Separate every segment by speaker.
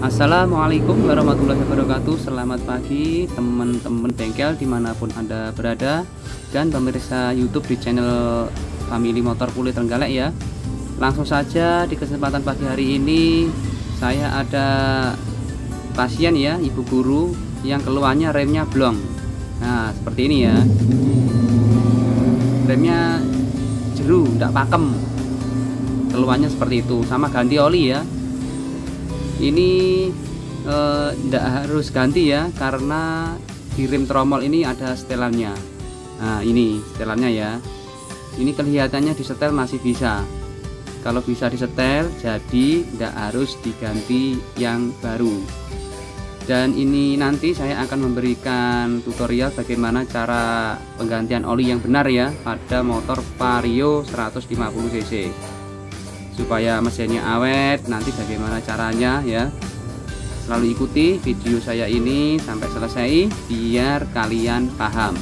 Speaker 1: Assalamualaikum warahmatullahi wabarakatuh. Selamat pagi teman-teman bengkel dimanapun Anda berada, dan pemirsa YouTube di channel Family Motor Kulit Trenggalek ya. Langsung saja di kesempatan pagi hari ini saya ada pasien ya, ibu guru yang keluarnya remnya blong. Nah seperti ini ya, remnya jeru, tidak pakem, keluarnya seperti itu. Sama ganti oli ya, ini tidak harus ganti ya, karena di rem tromol ini ada setelannya. Nah ini setelannya ya, ini kelihatannya disetel masih bisa. Kalau bisa disetel, jadi tidak harus diganti yang baru. Dan ini nanti saya akan memberikan tutorial bagaimana cara penggantian oli yang benar ya pada motor Vario 150 cc, supaya mesinnya awet. Nanti bagaimana caranya ya, selalu ikuti video saya ini sampai selesai biar kalian paham.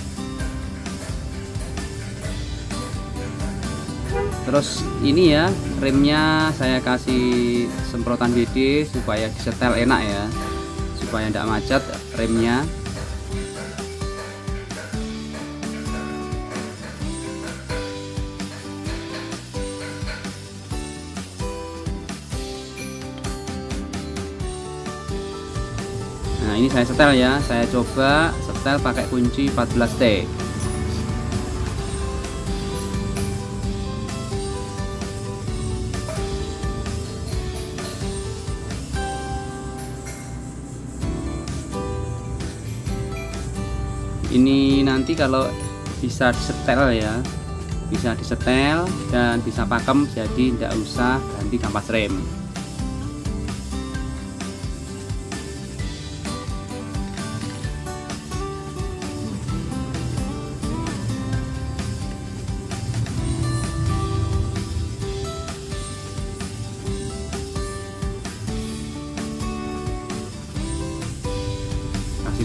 Speaker 1: Terus ini ya, remnya saya kasih semprotan BD supaya disetel enak ya, supaya tidak macet remnya. Nah ini saya setel ya, saya coba setel pakai kunci 14T. Ini nanti kalau bisa disetel ya, bisa disetel dan bisa pakem, jadi tidak usah ganti kampas rem.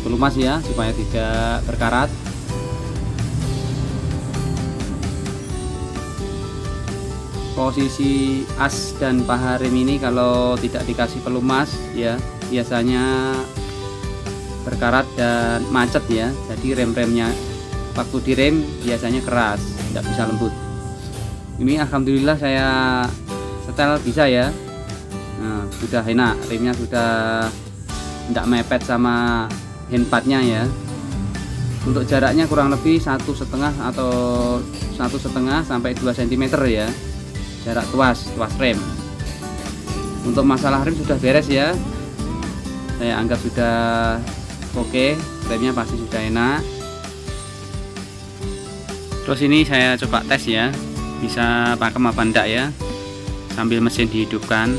Speaker 1: Pelumas ya, supaya tidak berkarat. Posisi as dan paha rem ini kalau tidak dikasih pelumas ya, biasanya berkarat dan macet ya. Jadi rem-remnya waktu direm biasanya keras, tidak bisa lembut. Ini alhamdulillah saya setel bisa ya. Nah sudah enak, remnya sudah tidak mepet sama handpadnya ya. Untuk jaraknya kurang lebih 1,5 atau 1,5 sampai 2 cm ya, jarak tuas rem. Untuk masalah rem sudah beres ya, saya anggap sudah oke, remnya pasti sudah enak. Terus ini saya coba tes ya, bisa pakem apa enggak ya, sambil mesin dihidupkan.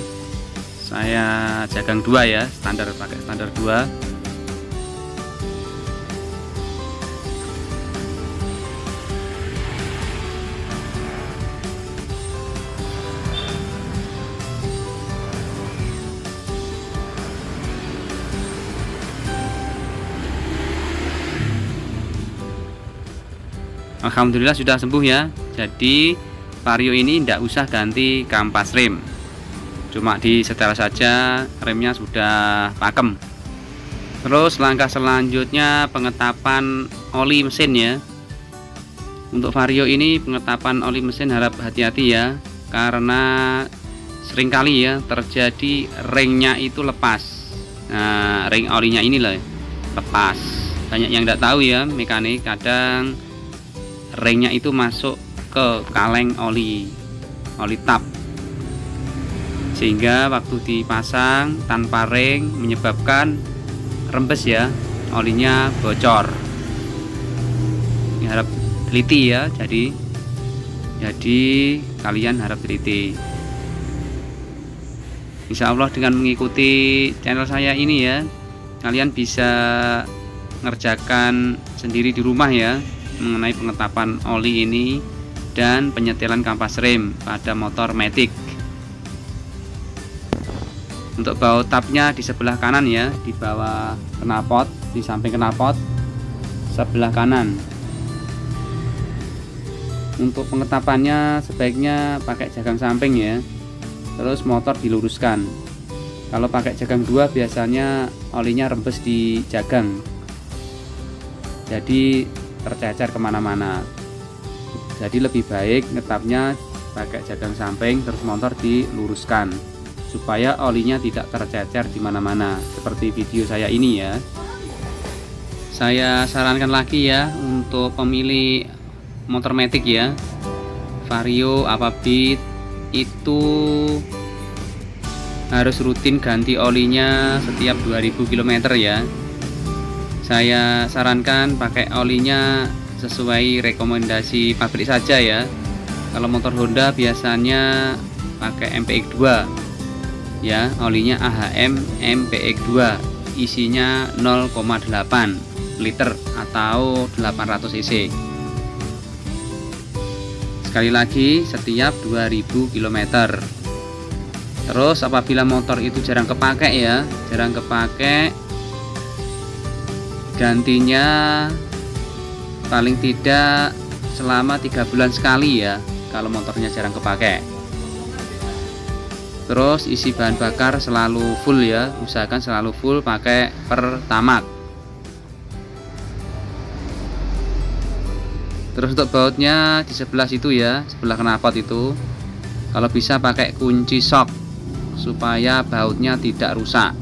Speaker 1: Saya jagang 2 ya, standar, pakai standar 2. Alhamdulillah sudah sembuh ya. Jadi Vario ini tidak usah ganti kampas rem, cuma disetel saja, remnya sudah pakem. Terus langkah selanjutnya pengetapan oli mesin ya. Untuk Vario ini pengetapan oli mesin harap hati-hati ya, karena seringkali ya terjadi ringnya itu lepas. Nah ring olinya ini loh lepas. Banyak yang tidak tahu ya mekanik, kadang ringnya itu masuk ke kaleng oli tap, sehingga waktu dipasang tanpa ring menyebabkan rembes ya, olinya bocor. Ini harap teliti ya, jadi kalian harap teliti. Insya Allah dengan mengikuti channel saya ini ya, kalian bisa ngerjakan sendiri di rumah ya, mengenai pengetapan oli ini dan penyetelan kampas rem pada motor Matic. Untuk baut tapnya di sebelah kanan ya, di bawah knalpot, di samping knalpot sebelah kanan. Untuk pengetapannya sebaiknya pakai jagang samping ya, terus motor diluruskan. Kalau pakai jagang 2 biasanya olinya rembes di jagang, jadi tercecer kemana-mana. Jadi lebih baik ngetapnya pakai jagang samping, terus motor diluruskan supaya olinya tidak tercecer di mana-mana seperti video saya ini ya. Saya sarankan lagi ya untuk pemilih motor matic ya, Vario apa Beat, itu harus rutin ganti olinya setiap 2000 km ya. Saya sarankan pakai olinya sesuai rekomendasi pabrik saja ya. Kalau motor Honda biasanya pakai MPX2 ya, olinya AHM MPX2, isinya 0,8 liter atau 800 cc. Sekali lagi setiap 2000 km. Terus apabila motor itu jarang kepake ya, jarang kepake, gantinya paling tidak selama 3 bulan sekali ya kalau motornya jarang kepake. Terus isi bahan bakar selalu full ya, usahakan selalu full pakai Pertamax. Terus untuk bautnya di sebelah situ ya, sebelah knalpot itu, kalau bisa pakai kunci shock supaya bautnya tidak rusak.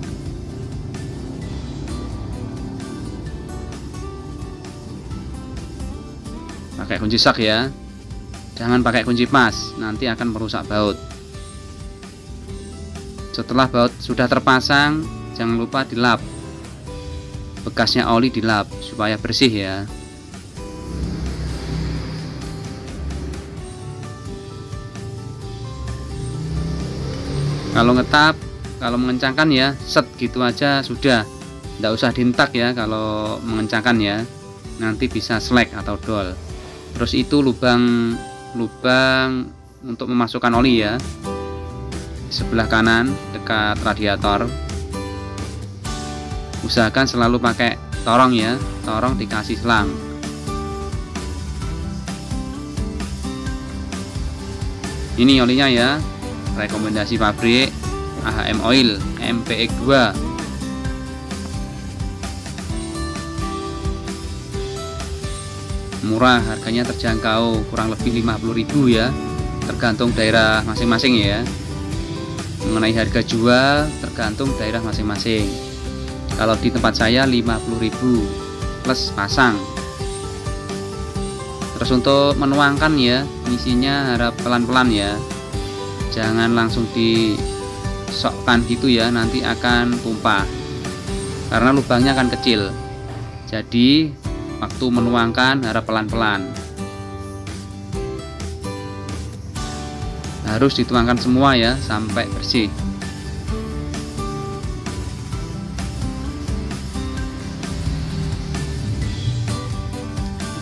Speaker 1: Pakai kunci shock ya, jangan pakai kunci pas, nanti akan merusak baut. Setelah baut sudah terpasang, jangan lupa dilap, bekasnya oli dilap supaya bersih ya. Kalau ngetap, kalau mengencangkan ya set gitu aja sudah, tidak usah dientak ya kalau mengencangkan ya, nanti bisa slack atau dol. Terus itu lubang untuk memasukkan oli ya, sebelah kanan dekat radiator. Usahakan selalu pakai torong ya, torong dikasih selang. Ini olinya ya, rekomendasi pabrik AHM Oil MPX2. Murah, harganya terjangkau, kurang lebih 50.000 ya, tergantung daerah masing-masing ya. Mengenai harga jual tergantung daerah masing-masing. Kalau di tempat saya 50.000 plus pasang. Terus untuk menuangkan ya, ngisinya harap pelan-pelan ya, jangan langsung disokkan gitu ya, nanti akan tumpah karena lubangnya akan kecil. Jadi waktu menuangkan harap pelan-pelan, harus dituangkan semua ya sampai bersih.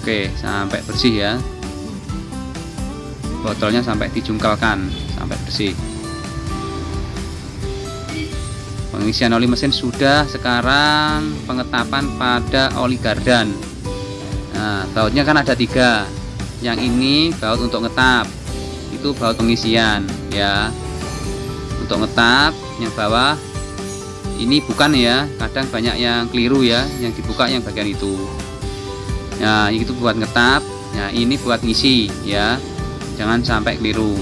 Speaker 1: Oke, sampai bersih ya, botolnya sampai dijungkelkan sampai bersih. Pengisian oli mesin sudah, sekarang pengetapan pada oli gardan. Nah, bautnya kan ada 3. Yang ini baut untuk ngetap, itu baut pengisian ya. Untuk ngetap yang bawah ini bukan ya, kadang banyak yang keliru ya, yang dibuka yang bagian itu. Nah, itu buat ngetap, nah ini buat ngisi ya, jangan sampai keliru.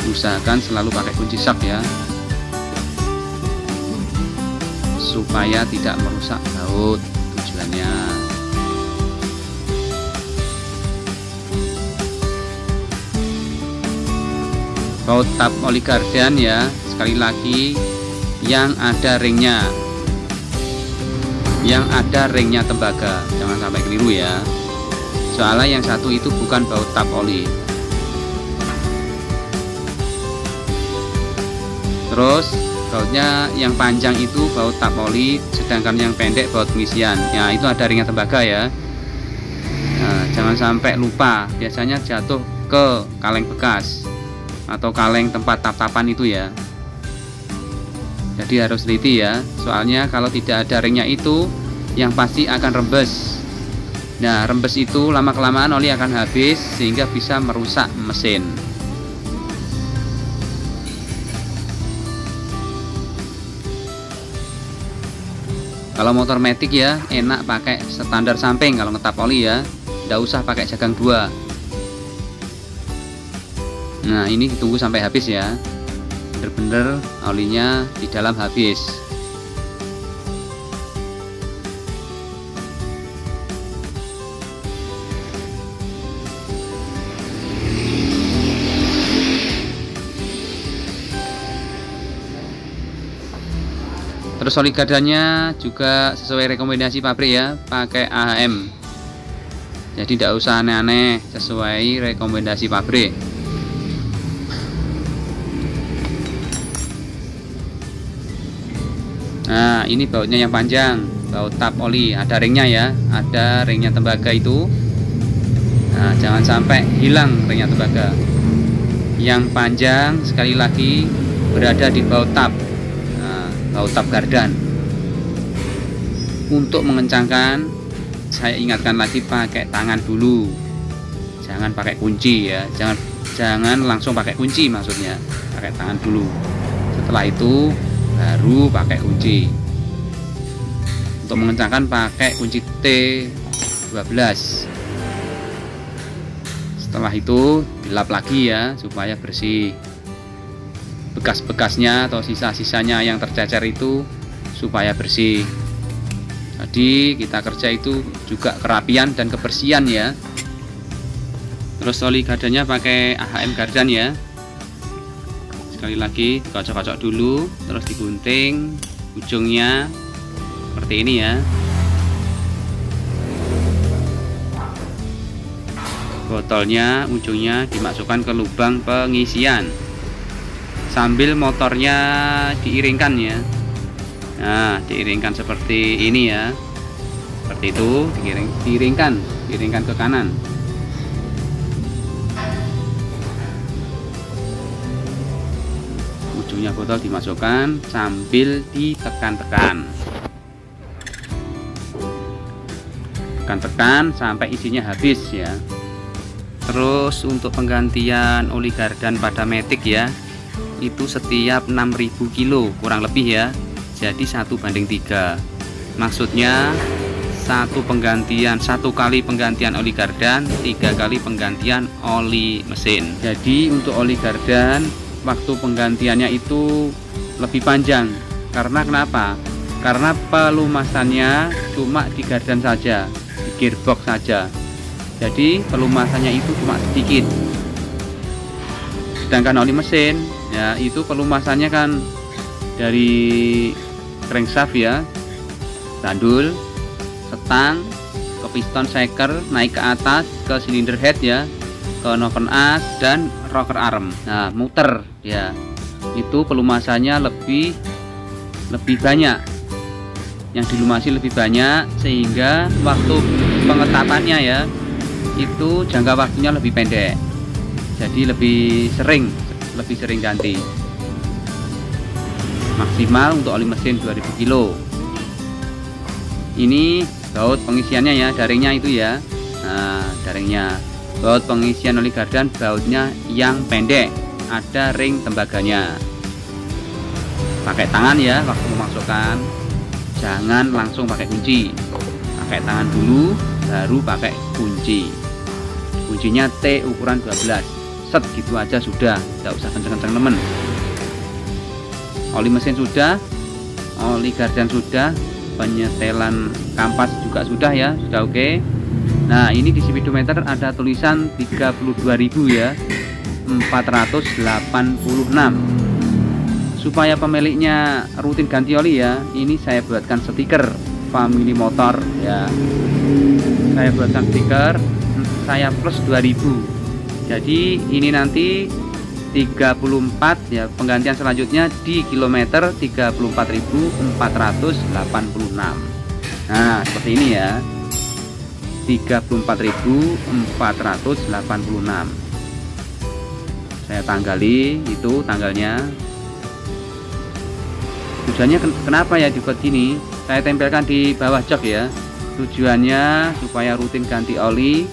Speaker 1: Usahakan selalu pakai kunci shock ya, supaya tidak merusak baut tujuannya. Baut tap oli gardan ya, sekali lagi yang ada ringnya, tembaga, jangan sampai keliru ya, soalnya yang satu itu bukan baut tap oli. Terus bautnya yang panjang itu baut tap oli, sedangkan yang pendek baut pengisian. Ya, itu ada ringnya tembaga ya. Nah, jangan sampai lupa, biasanya jatuh ke kaleng bekas atau kaleng tempat tap-tapan itu ya. Jadi harus teliti ya, soalnya kalau tidak ada ringnya itu yang pasti akan rembes. Nah, rembes itu lama-kelamaan oli akan habis sehingga bisa merusak mesin. Kalau motor matic ya enak pakai standar samping kalau ngetap oli ya, tidak usah pakai jagang dua. Nah, ini ditunggu sampai habis ya, bener-bener olinya di dalam habis. Terus oli gardannya juga sesuai rekomendasi pabrik ya, pakai AHM. Jadi tidak usah aneh-aneh, sesuai rekomendasi pabrik. Nah, ini bautnya yang panjang, baut tap oli, ada ringnya ya, ada ringnya tembaga itu. Nah, jangan sampai hilang ringnya tembaga. Yang panjang sekali lagi berada di baut tap. Baut tap gardan. Untuk mengencangkan, saya ingatkan lagi pakai tangan dulu, jangan pakai kunci ya, jangan langsung pakai kunci, maksudnya pakai tangan dulu. Setelah itu baru pakai kunci. Untuk mengencangkan pakai kunci T12. Setelah itu dilap lagi ya supaya bersih. Bekas-bekasnya atau sisa-sisanya yang tercecer itu supaya bersih. Jadi kita kerja itu juga kerapian dan kebersihan ya. Terus oli gardannya pakai AHM gardan ya. Sekali lagi kocok-kocok dulu, terus digunting ujungnya seperti ini ya. Botolnya ujungnya dimasukkan ke lubang pengisian sambil motornya diiringkan ya. Nah, diiringkan seperti ini ya, seperti itu, diiringkan ke kanan. Ujungnya botol dimasukkan sambil ditekan-tekan, tekan-tekan sampai isinya habis ya. Terus untuk penggantian oli gardan pada matic ya, itu setiap 6.000 kilo kurang lebih ya, jadi 1:3. Maksudnya satu kali penggantian oli gardan, 3 kali penggantian oli mesin. Jadi untuk oli gardan waktu penggantiannya itu lebih panjang. Karena kenapa? Karena pelumasannya cuma di gardan saja, di gearbox saja. Jadi pelumasannya itu cuma sedikit. Sedangkan oli mesin ya, itu pelumasannya kan dari crankshaft ya, tandul, setang, ke piston shaker, naik ke atas ke silinder head ya, ke noken as dan rocker arm. Nah, muter ya, itu pelumasannya lebih banyak, yang dilumasi lebih banyak, sehingga waktu pengetapannya ya itu jangka waktunya lebih pendek. Jadi lebih sering ganti. Maksimal untuk oli mesin 2000 kilo. Ini baut pengisiannya ya, daringnya itu ya. Nah, daringnya. Baut pengisian oli gardan bautnya yang pendek, ada ring tembaganya. Pakai tangan ya waktu memasukkan. Jangan langsung pakai kunci. Pakai tangan dulu baru pakai kunci. Kuncinya T ukuran 12. Set gitu aja sudah, tidak usah kenceng-kenceng temen. Oli mesin sudah, oli gardan sudah, penyetelan kampas juga sudah ya, sudah oke. Nah, ini di speedometer ada tulisan 32.000 ya, 486. Supaya pemiliknya rutin ganti oli ya, ini saya buatkan stiker Family Motor ya. Saya buatkan stiker, saya plus 2000. Jadi ini nanti 34 ya, penggantian selanjutnya di kilometer 34.486. Nah, seperti ini ya, 34.486. Saya tanggali itu tanggalnya. Tujuannya kenapa ya dibuat gini, saya tempelkan di bawah jok ya. Tujuannya supaya rutin ganti oli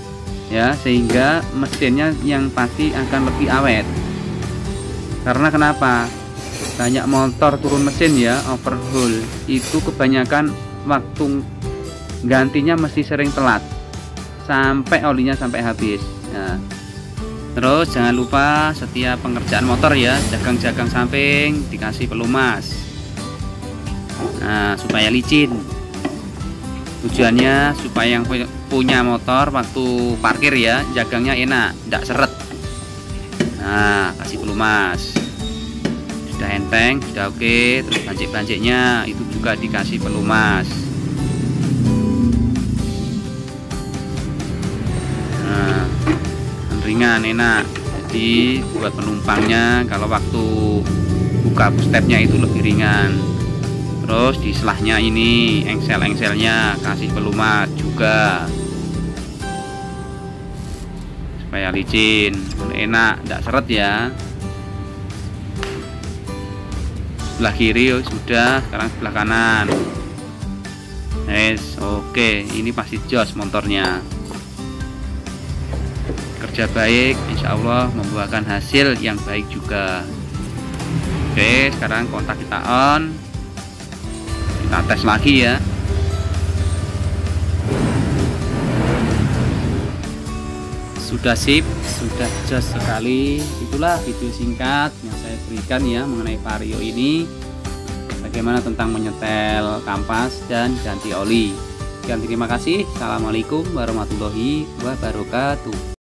Speaker 1: ya, sehingga mesinnya yang pasti akan lebih awet. Karena kenapa? Banyak motor turun mesin ya, overhaul itu kebanyakan waktu gantinya mesti sering telat sampai olinya sampai habis. Nah, terus jangan lupa setiap pengerjaan motor ya, jagang-jagang samping dikasih pelumas. Nah, supaya licin. Tujuannya supaya yang punya motor waktu parkir ya, jagangnya enak, tidak seret. Nah, kasih pelumas. Sudah enteng, sudah oke. Terus bancik-banciknya itu juga dikasih pelumas. Nah, ringan, enak. Jadi buat penumpangnya kalau waktu buka stepnya itu lebih ringan. Terus di selahnya ini engsel-engselnya kasih pelumas juga supaya licin, enak, tidak seret ya. Sebelah kiri sudah, sekarang sebelah kanan. Yes, oke, ini pasti jos motornya. Kerja baik, insya Allah membuahkan hasil yang baik juga. Oke, sekarang kontak kita on. Kita tes lagi ya. Sudah sip, sudah jos sekali. Itulah video singkat yang saya berikan ya mengenai Vario ini. Bagaimana tentang menyetel kampas dan ganti oli. Sekian, terima kasih. Assalamualaikum warahmatullahi wabarakatuh.